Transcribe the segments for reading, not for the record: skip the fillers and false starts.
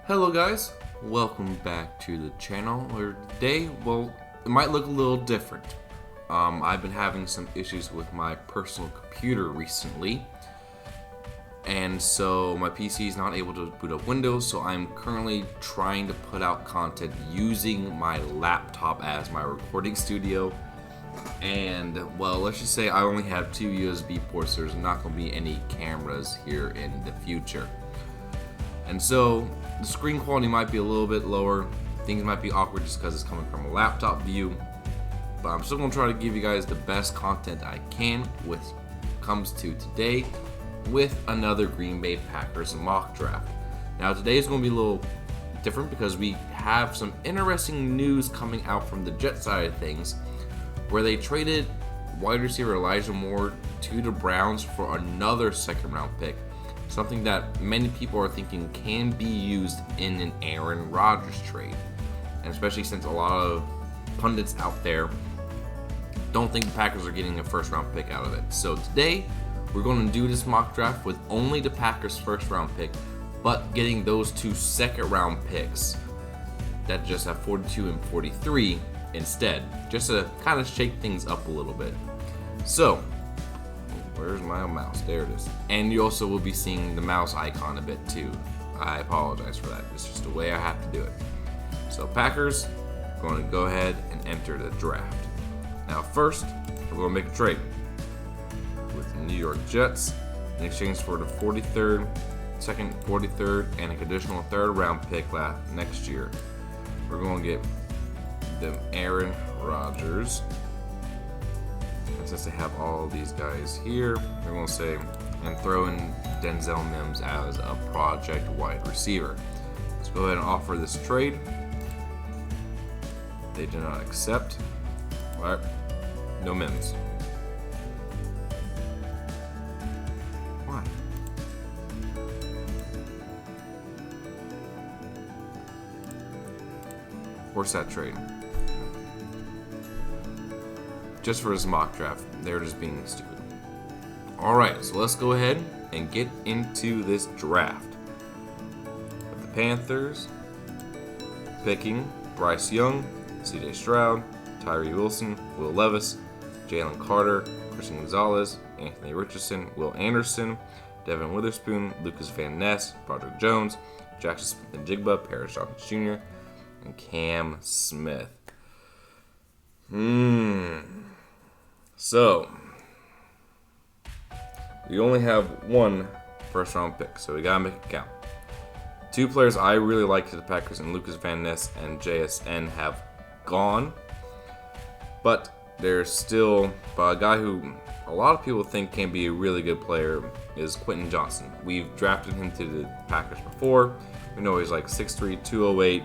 Hello guys, welcome back to the channel. Where today, well, it might look a little different. I've been having some issues with my personal computer recently, and so my PC is not able to boot up Windows, so I'm currently trying to put out content using my laptop as my recording studio. And well, let's just say I only have two USB ports, so there's not going to be any cameras here in the future. And so the screen quality might be a little bit lower. Things might be awkward just because it's coming from a laptop view. But I'm still going to try to give you guys the best content I can when it comes to today with another Green Bay Packers mock draft. Now today is going to be a little different because we have some interesting news coming out from the Jet side of things, where they traded wide receiver Elijah Moore to the Browns for another second round pick. Something that many people are thinking can be used in an Aaron Rodgers trade. And especially since a lot of pundits out there don't think the Packers are getting a first round pick out of it. So today, we're going to do this mock draft with only the Packers first round pick, but getting those two second round picks that just have 42 and 43 instead, just to kind of shake things up a little bit. So, where's my mouse? There it is. And you also will be seeing the mouse icon a bit too. I apologize for that. It's just the way I have to do it. So Packers are going to go ahead and enter the draft. Now first, we're going to make a trade with the New York Jets in exchange for the 43rd, second 43rd, and a conditional third round pick next year. We're going to get the Aaron Rodgers. Since they have all these guys here, we're going to say, and throw in Denzel Mims as a project wide receiver. Let's go ahead and offer this trade. They do not accept. Alright, no Mims. Why? Force that trade. Just for his mock draft, they're just being stupid. Alright, so let's go ahead and get into this draft. With the Panthers picking Bryce Young, C.J. Stroud, Tyree Wilson, Will Levis, Jalen Carter, Christian Gonzalez, Anthony Richardson, Will Anderson, Devin Witherspoon, Lucas Van Ness, Broderick Jones, Jackson Smith-Njigba, Paris Johnson Jr., and Cam Smith. So, we only have one first round pick, so we gotta make it count. Two players I really like to the Packers, and Lucas Van Ness and JSN, have gone, but there's still a guy who a lot of people think can be a really good player is Quentin Johnson. We've drafted him to the Packers before. We know he's like 6'3", 208,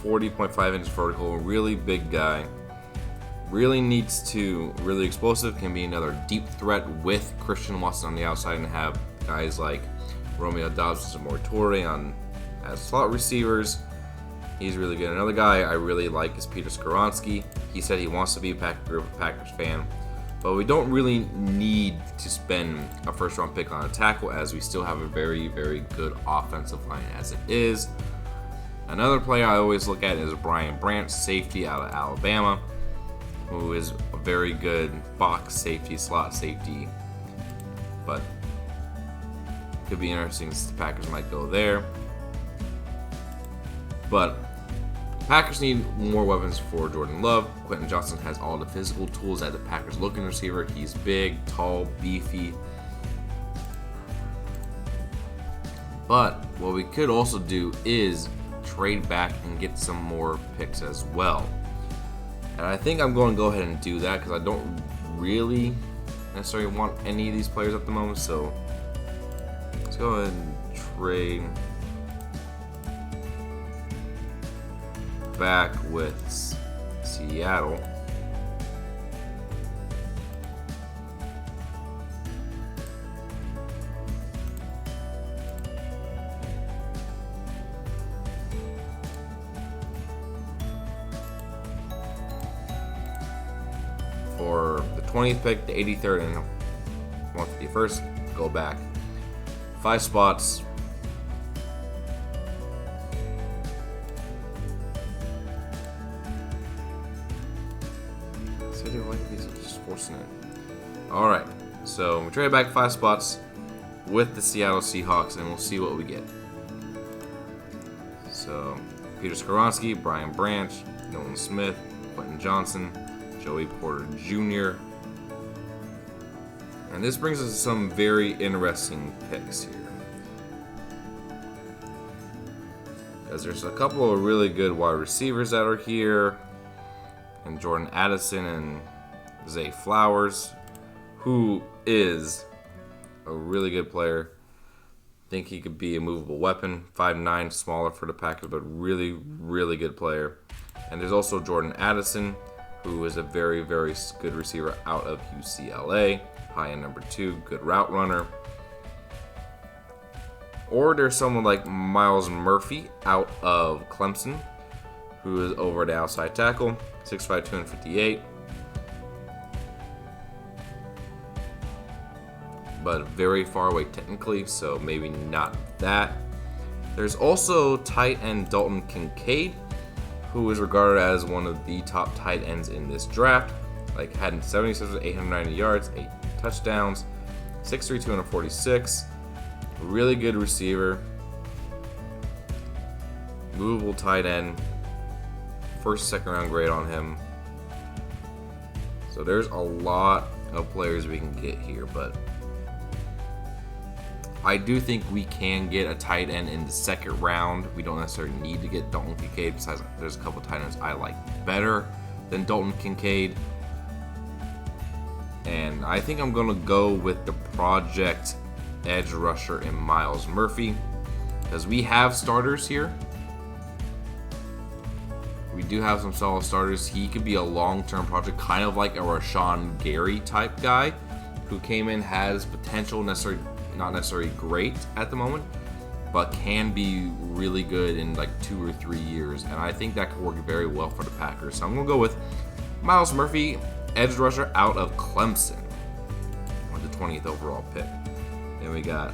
40.5 inches vertical, really big guy. Really needs to, really explosive, can be another deep threat with Christian Watson on the outside, and have guys like Romeo Dobbs and Mortore on as slot receivers. He's really good. Another guy I really like is Peter Skoronski. He said he wants to be a Packers fan, but we don't really need to spend a first round pick on a tackle, as we still have a very, very good offensive line as it is. Another player I always look at is Brian Branch, safety out of Alabama, who is a very good box safety, slot safety, but could be interesting since the Packers might go there. But Packers need more weapons for Jordan Love. Quentin Johnson has all the physical tools that the Packers looking receiver. He's big, tall, beefy. But what we could also do is trade back and get some more picks as well. And I think I'm going to go ahead and do that because I don't really necessarily want any of these players at the moment. So let's go ahead and trade back with Seattle. For the 20th pick, the 83rd, and 151st, go back 5 spots, forcing it. All right, so we trade back 5 spots with the Seattle Seahawks, and we'll see what we get. So Peter Skoronski, Brian Branch, Nolan Smith, Quentin Johnson, Joey Porter Jr. And this brings us to some very interesting picks here. Because there's a couple of really good wide receivers that are here. And Jordan Addison and Zay Flowers, who is a really good player. Think he could be a movable weapon. 5'9", smaller for the Packers, but really, really good player. And there's also Jordan Addison, who is a very, very good receiver out of UCLA. High end number 2, good route runner. Or there's someone like Myles Murphy out of Clemson, who is over the outside tackle, 6'5", 258. But very far away technically, so maybe not that. There's also tight end Dalton Kincaid, who is regarded as one of the top tight ends in this draft. Like, had 76, 890 yards, 8 touchdowns, 6'3", 246. Really good receiver. Movable tight end. First, second round grade on him. So there's a lot of players we can get here, but I do think we can get a tight end in the second round. We don't necessarily need to get Dalton Kincaid. Besides, there's a couple tight ends I like better than Dalton Kincaid. And I think I'm going to go with the project edge rusher in Myles Murphy, because we have starters here. We do have some solid starters. He could be a long-term project, kind of like a Rashawn Gary type guy who came in, has potential, not necessarily great at the moment, but can be really good in like 2 or 3 years. And I think that could work very well for the Packers. So I'm going to go with Myles Murphy, edge rusher out of Clemson, with the 20th overall pick. Then we got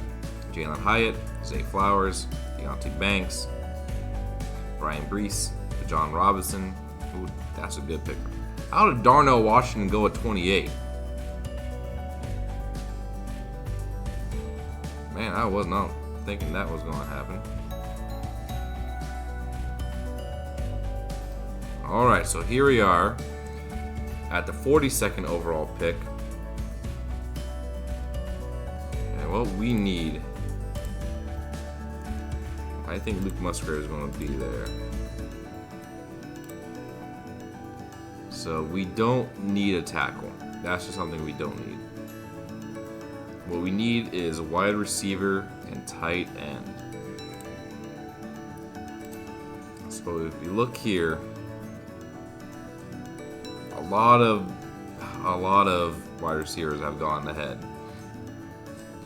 Jalen Hyatt, Zay Flowers, Deontay Banks, Brian Brees, John Robinson. Ooh, that's a good pick. How did Darnell Washington go at 28? Man, I was not thinking that was going to happen. All right, so here we are at the 42nd overall pick. And what we need, I think Luke Musgrave is going to be there. So we don't need a tackle. That's just something we don't need. What we need is a wide receiver and tight end. So if you look here, a lot of wide receivers have gone ahead.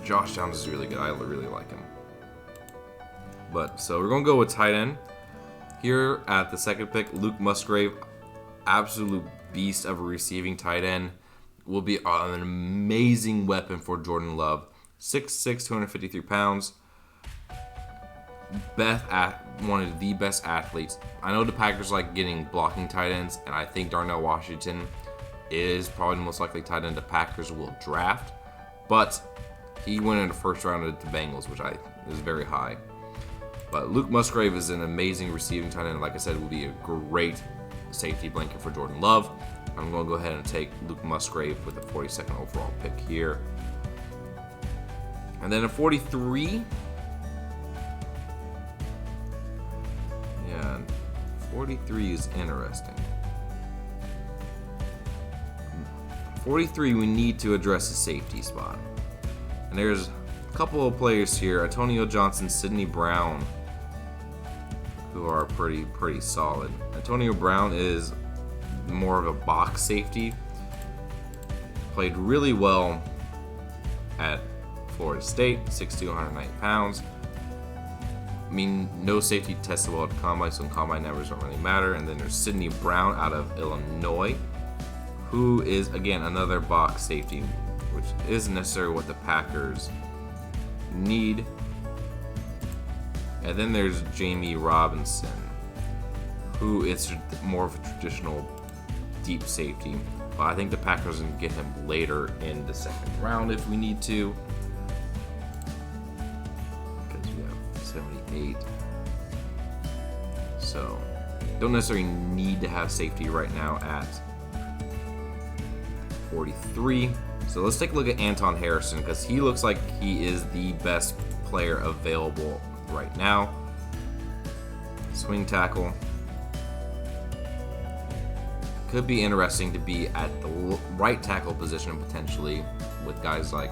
Josh Downs is really good. I really like him. But so we're gonna go with tight end here at the second pick. Luke Musgrave, absolute beast of a receiving tight end, will be an amazing weapon for Jordan Love. 6'6", 253 pounds. One of the best athletes. I know the Packers like getting blocking tight ends, and I think Darnell Washington is probably the most likely tight end the Packers will draft. But he went in the first round of the Bengals, which is very high. But Luke Musgrave is an amazing receiving tight end. Like I said, will be a great safety blanket for Jordan Love. I'm going to go ahead and take Luke Musgrave with the 42nd overall pick here. And then at 43, 43 is interesting. 43, we need to address the safety spot. And there's a couple of players here, Antonio Johnson, Sidney Brown, who are pretty solid. Antonio Brown is more of a box safety. Played really well at Florida State, 6'2", 190 pounds. I mean, no safety tested well at the combine, so combine numbers don't really matter. And then there's Sidney Brown out of Illinois, who is, again, another box safety, which isn't necessarily what the Packers need. And then there's Jamie Robinson, who is more of a traditional deep safety. But I think the Packers can get him later in the second round if we need to. Because we have 78. So, don't necessarily need to have safety right now at 43. So let's take a look at Anton Harrison, because he looks like he is the best player available right now. Swing tackle. Could be interesting to be at the right tackle position potentially with guys like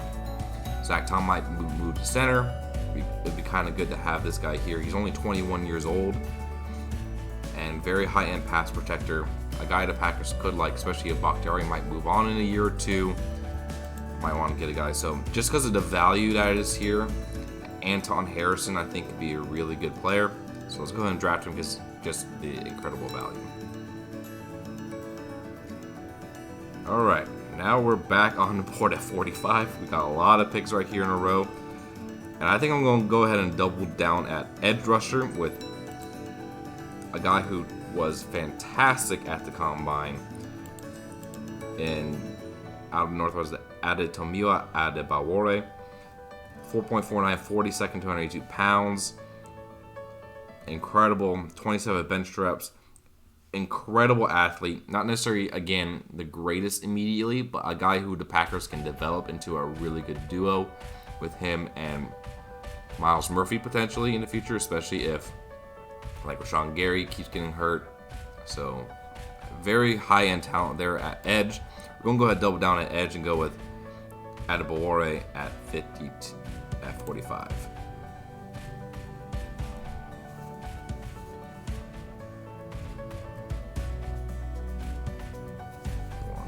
Zach Tom might move to center. It'd be kind of good to have this guy here. He's only 21 years old and very high-end pass protector. A guy the Packers could like, especially if Bakhtiari might move on in a year or two. Might want to get a guy. So just because of the value that is here, Anton Harrison I think could be a really good player. So let's go ahead and draft him because just the incredible value. Alright, now we're back on the board at 45. We got a lot of picks right here in a row. And I think I'm going to go ahead and double down at edge rusher with a guy who was fantastic at the combine out of Northwest, Adetomiwa Adebawore. 4.49, 42nd, 282 pounds. Incredible, 27 bench reps. Incredible athlete. Not necessarily, again, the greatest immediately, but a guy who the Packers can develop into a really good duo with him and Myles Murphy potentially in the future, especially if like Rashawn Gary keeps getting hurt. So very high-end talent there at edge. We're going to go ahead and double down at edge and go with Adebawore at 45.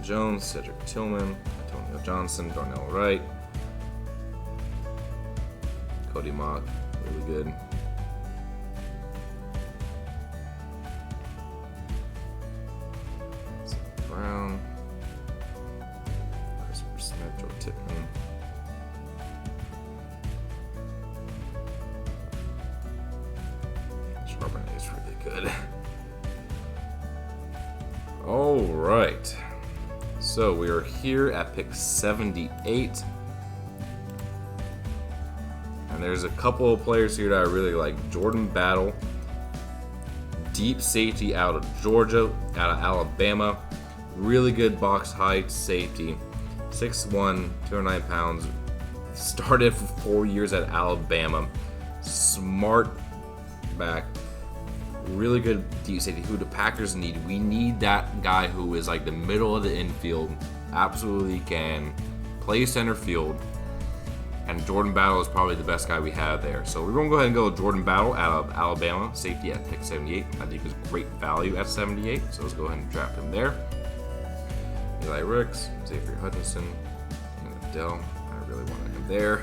Jones, Cedric Tillman, Antonio Johnson, Darnell Wright, Cody Mock, really good. Brown, Christopher Smith, Joe Tippmann. Charbonnet is really good. All right. So we are here at pick 78. And there's a couple of players here that I really like. Jordan Battle, deep safety out of Georgia, out of Alabama. Really good box height safety. 6'1", 209 pounds. Started for 4 years at Alabama. Smart back. Really good deep safety who the Packers need. We need that guy who is like the middle of the infield, absolutely can play center field, and Jordan Battle is probably the best guy we have there. So we're going to go ahead and go with Jordan Battle out of Alabama, safety at pick 78. I think is great value at 78, so let's go ahead and draft him there. Eli Ricks, Xavier Hutchinson, and Adele. I really wanted him there.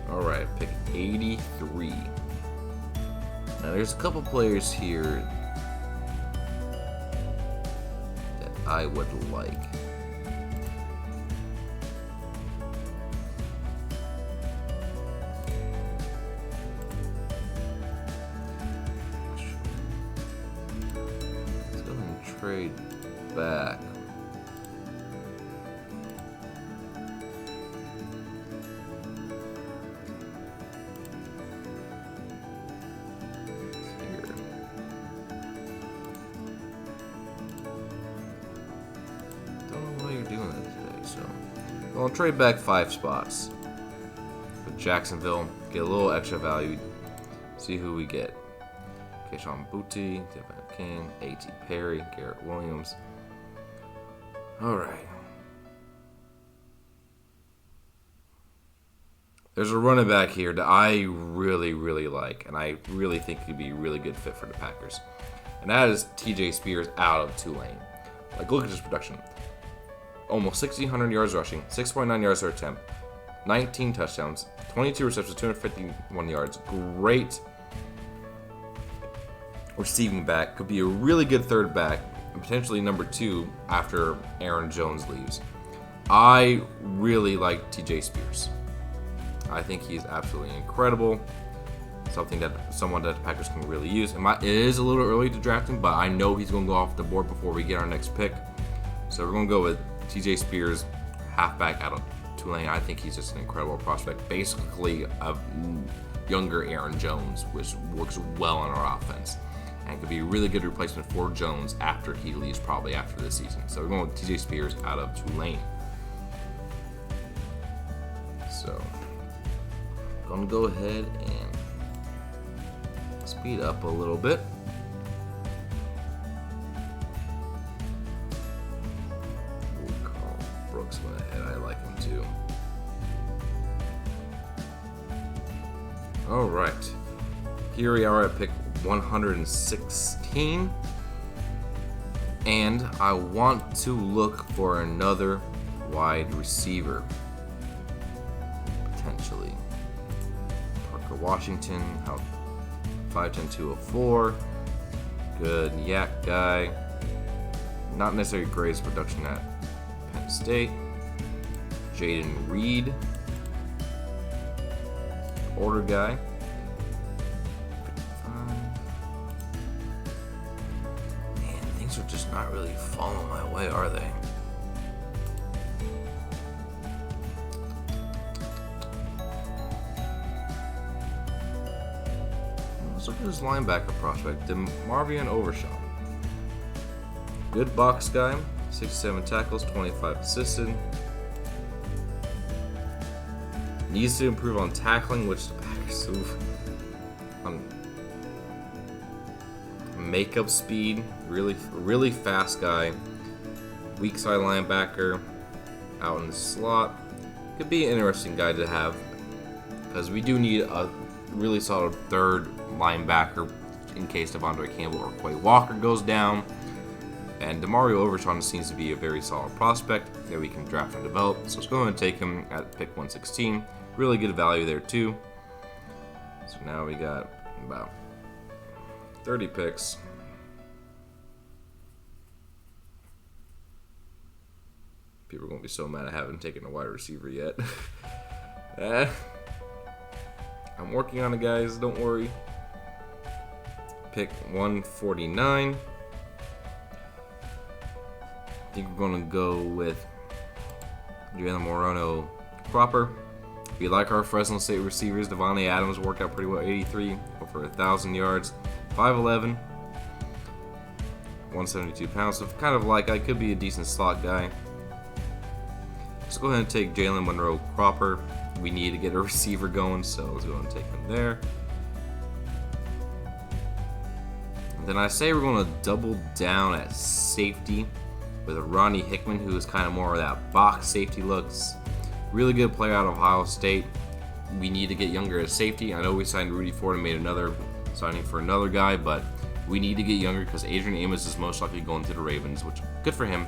Alright, pick 83. Now there's a couple players here that I would like. Let's go ahead and trade back. I'll trade back 5 spots with Jacksonville, get a little extra value, see who we get. Keyshawn Booty, Devin King, A.T. Perry, Garrett Williams. Alright. There's a running back here that I really, really like, and I really think could be a really good fit for the Packers. And that is T.J. Spears out of Tulane. Like, look at his production. Almost 1,600 yards rushing, 6.9 yards per attempt, 19 touchdowns, 22 receptions, 251 yards. Great receiving back. Could be a really good third back, and potentially number 2 after Aaron Jones leaves. I really like TJ Spears. I think he's absolutely incredible. Someone that the Packers can really use. It is a little early to draft him, but I know he's going to go off the board before we get our next pick. So we're going to go with TJ Spears, halfback out of Tulane. I think he's just an incredible prospect. Basically, a younger Aaron Jones, which works well in our offense. And could be a really good replacement for Jones after he leaves, probably after this season. So we're going with TJ Spears out of Tulane. So, I'm going to go ahead and speed up a little bit. Carl Brooks went ahead. I like him too. All right. Here we are at pick 116. And I want to look for another wide receiver. Potentially. Parker Washington, 5'10", 204. Good yak guy. Not necessarily greatest production at Penn State. Jaden Reed. Older guy. Man, things are just not really falling my way, are they? Let's look at this linebacker prospect, DeMarvion Overshawn. Good box guy, 67 tackles, 25 assisted. Needs to improve on tackling, which the Packers on makeup speed, really fast guy. Weak side linebacker, out in the slot. Could be an interesting guy to have because we do need a really solid third linebacker in case Devondre Campbell or Quay Walker goes down. And DeMario Overshawn seems to be a very solid prospect that we can draft and develop. So let's go ahead and take him at pick 116. Really good value there too. So now we got about 30 picks. People are going to be so mad I haven't taken a wide receiver yet. I'm working on it, guys. Don't worry. Pick 149. I think we're going to go with Jalen Moreno Cropper. We like our Fresno State receivers. Devontae Adams worked out pretty well, 83, over 1,000 yards, 5'11", 172 pounds. So kind of like I could be a decent slot guy. Let's go ahead and take Jalen Monroe Cropper. We need to get a receiver going, so let's go ahead and take him there. And then I say we're going to double down at safety with Ronnie Hickman, who is kind of more of that box safety looks. Really good player out of Ohio State. We need to get younger at safety. I know we signed Rudy Ford and made another signing for another guy, but we need to get younger because Adrian Amos is most likely going to the Ravens, which good for him.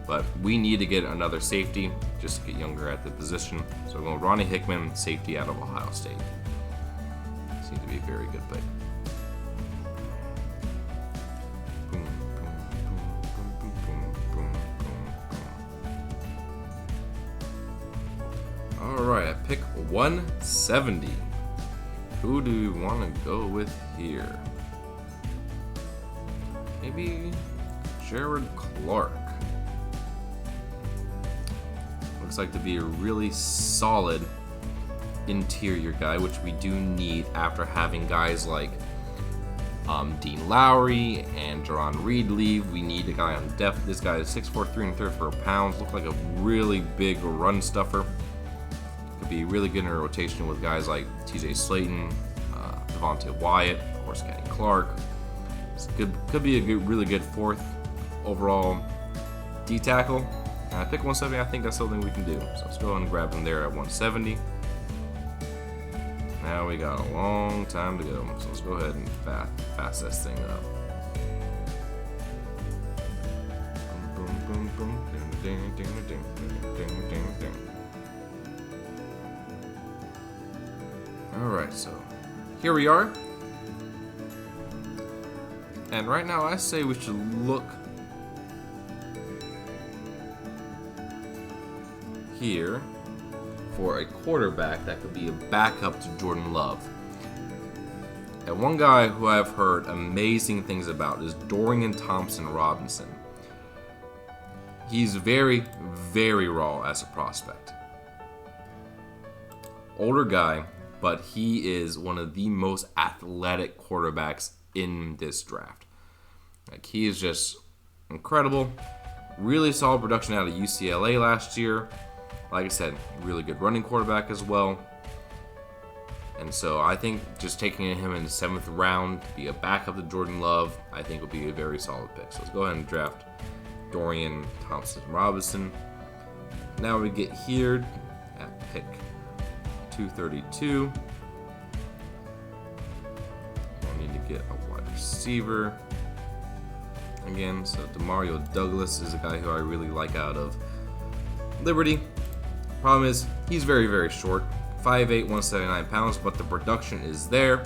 But we need to get another safety just to get younger at the position. So we're going with Ronnie Hickman, safety out of Ohio State. Seems to be a very good pick. Alright, at pick 170. Who do we want to go with here? Maybe Jared Clark. Looks like to be a really solid interior guy, which we do need after having guys like Dean Lowry and Jerron Reed leave. We need a guy on depth. This guy is 6'4", 334 pounds. Looks like a really big run stuffer. Could be really good in a rotation with guys like TJ Slayton, Devontae Wyatt, of course Kenny Clark. Could be a really good fourth overall D tackle. Pick 170, I think that's something we can do. So let's go ahead and grab him there at 170. Now we got a long time to go. So let's go ahead and fast this thing up. Boom, boom, boom, boom. Ding, ding, ding, ding, ding, ding, ding. Alright, so here we are. And right now I say we should look here for a quarterback that could be a backup to Jordan Love. And one guy who I've heard amazing things about is Dorian Thompson-Robinson. He's very, very raw as a prospect. Older guy, but he is one of the most athletic quarterbacks in this draft. Like, he is just incredible. Really solid production out of UCLA last year. Like I said, really good running quarterback as well. And so I think just taking him in the 7th round to be a backup to Jordan Love, I think will be a very solid pick. So let's go ahead and draft Dorian Thompson-Robinson. Now we get here at pick 232. We need to get a wide receiver again. So Demario Douglas is a guy who I really like out of Liberty. Problem is, he's very, very short. 5'8", 179 pounds, but the production is there.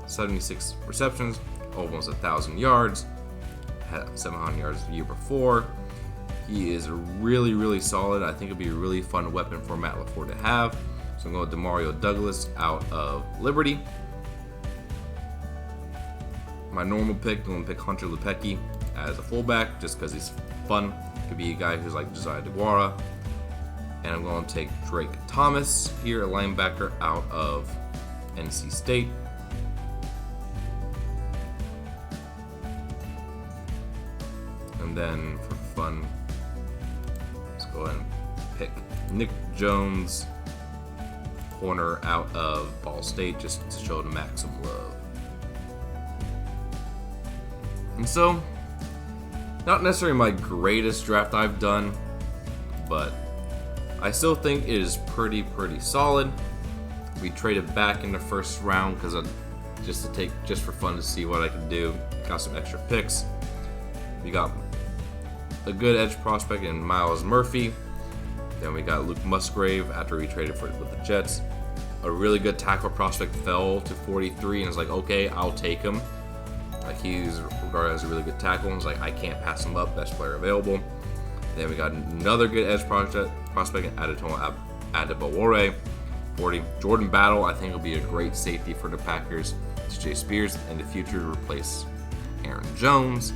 76 receptions, almost 1,000 yards. Had 700 yards the year before. He is really, really solid. I think it'll be a really fun weapon for Matt LaFleur to have. So I'm going with Demario Douglas out of Liberty. My normal pick, I'm going to pick Hunter Lupecki as a fullback just because he's fun. Could be a guy who's like Josiah DeGuara. And I'm going to take Drake Thomas here, a linebacker out of NC State. And then for fun, let's go ahead and pick Nick Jones, corner out of Ball State, just to show the maximum love. And so, not necessarily my greatest draft I've done, but I still think it is pretty solid. We traded back in the 1st round because just for fun to see what I could do. Got some extra picks. We got a good edge prospect in Myles Murphy. Then we got Luke Musgrave after we traded for it with the Jets. A really good tackle prospect fell to 43, and it's like, okay, I'll take him. Like, he's regarded as a really good tackle. It's like, I can't pass him up. Best player available. Then we got another good edge prospect in Adetomo Adebawore, 40. Jordan Battle, I think, will be a great safety for the Packers. TJ Spears in the future to replace Aaron Jones.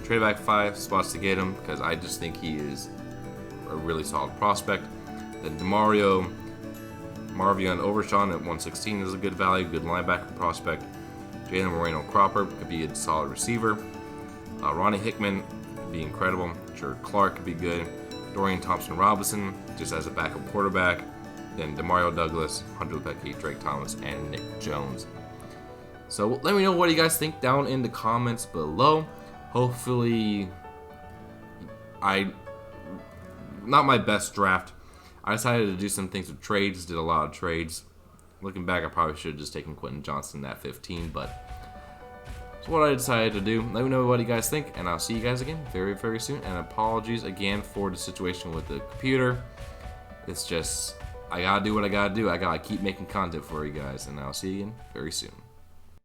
Trade back 5 spots to get him because I just think he is a really solid prospect. Then Marvion Overshawn at 116 is a good value, good linebacker prospect. Jalen Moreno-Cropper could be a solid receiver. Ronnie Hickman could be incredible. Jared Clark could be good. Dorian Thompson-Robinson just as a backup quarterback. Then Demario Douglas, Hunter Lupecki, Drake Thomas, and Nick Jones. So let me know what you guys think down in the comments below. Hopefully, not my best draft. I decided to do some things with trades, did a lot of trades. Looking back, I probably should have just taken Quentin Johnson at 15, but that's what I decided to do. Let me know what you guys think, and I'll see you guys again very, very soon. And apologies again for the situation with the computer. It's just, I gotta do what I gotta do. I gotta keep making content for you guys, and I'll see you again very soon.